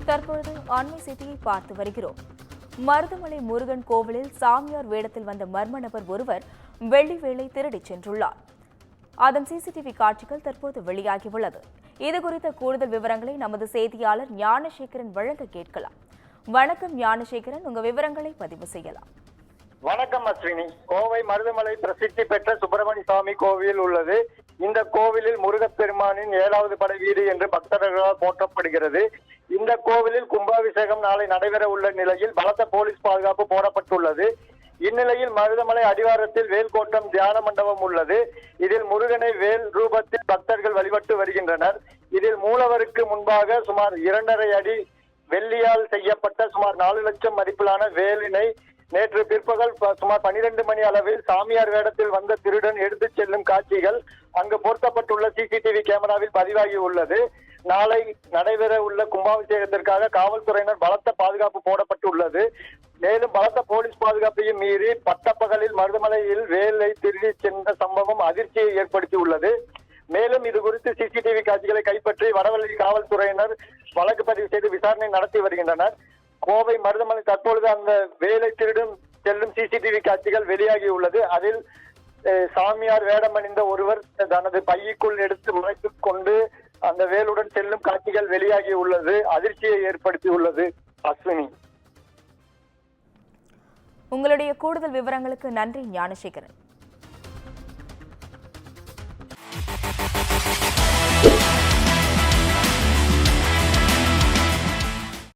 தற்பொழுது அண்மை செய்தியை பார்த்து வருகிறோம். மருதமலை முருகன் கோவிலில் சாமியார் வேடத்தில் வந்த மர்ம நபர் ஒருவர் வெள்ளி வேளை திருடிச் சென்றுள்ளார். அதன் சிசிடிவி காட்சிகள் தற்போது வெளியாகியுள்ளது. இதுகுறித்த கூடுதல் விவரங்களை நமது செய்தியாளர் ஞானசேகரன் வழங்க கேட்கலாம். வணக்கம் ஞானசேகரன், உங்க விவரங்களை பதிவு செய்யலாம். வணக்கம் அஸ்வினி. கோவை மருதமலை பிரசித்தி பெற்ற சுப்பிரமணிய சுவாமி கோவில் உள்ளது. இந்த கோவிலில் முருகப்பெருமானின் 7வது படை வீடு என்று பக்தர்களால் போற்றப்படுகிறது. இந்த கோவிலில் கும்பாபிஷேகம் நாளை நடைபெற உள்ள நிலையில் பலத்த போலீஸ் பாதுகாப்பு போடப்பட்டுள்ளது. இந்நிலையில் மருதமலை அடிவாரத்தில் வேல்கோட்டம் தியான மண்டபம் உள்ளது. இதில் முருகனை வேல் ரூபத்தில் பக்தர்கள் வழிபட்டு வருகின்றனர். இதில் மூலவருக்கு முன்பாக சுமார் 2.5 அடி வெள்ளியால் செய்யப்பட்ட சுமார் 4 லட்சம் மதிப்பிலான வேலினை நேற்று பிற்பகல் சுமார் 12 மணி அளவில் சாமியார் வேடத்தில் வந்த திருடன் எடுத்துச் செல்லும் காட்சிகள் அங்கு பொருத்தப்பட்டுள்ள சிசிடிவி கேமராவில் பதிவாகி உள்ளது. நாளை நடைபெற உள்ள கும்பாபிஷேகத்திற்காக காவல்துறையினர் பலத்த பாதுகாப்பு போடப்பட்டுள்ளது. மேலும் பலத்த போலீஸ் பாதுகாப்பையும் மீறி பட்டப்பகலில் மருதமலையில் வேலை திருடி சென்ற சம்பவம் அதிர்ச்சியை ஏற்படுத்தியுள்ளது. மேலும் இது குறித்து சிசிடிவி காட்சிகளை கைப்பற்றி வடவள்ளி காவல்துறையினர் வழக்கு பதிவு செய்து விசாரணை நடத்தி வருகின்றனர். கோவை மருதமலை தற்பொழுது அந்த வேலை திருடும் செல்லும் சிசிடிவி காட்சிகள் வெளியாகி உள்ளது. அதில் சாமியார் வேடமணிந்த ஒருவர் தனது பைக்குள் எடுத்து மறைத்துக் கொண்டு அந்த வேலுடன் செல்லும் காட்சிகள் வெளியாகி உள்ளது. அதிர்ச்சியை ஏற்படுத்தியுள்ளது. அஸ்வினி, உங்களுடைய கூடுதல் விவரங்களுக்கு நன்றி ஞானசேகரன்.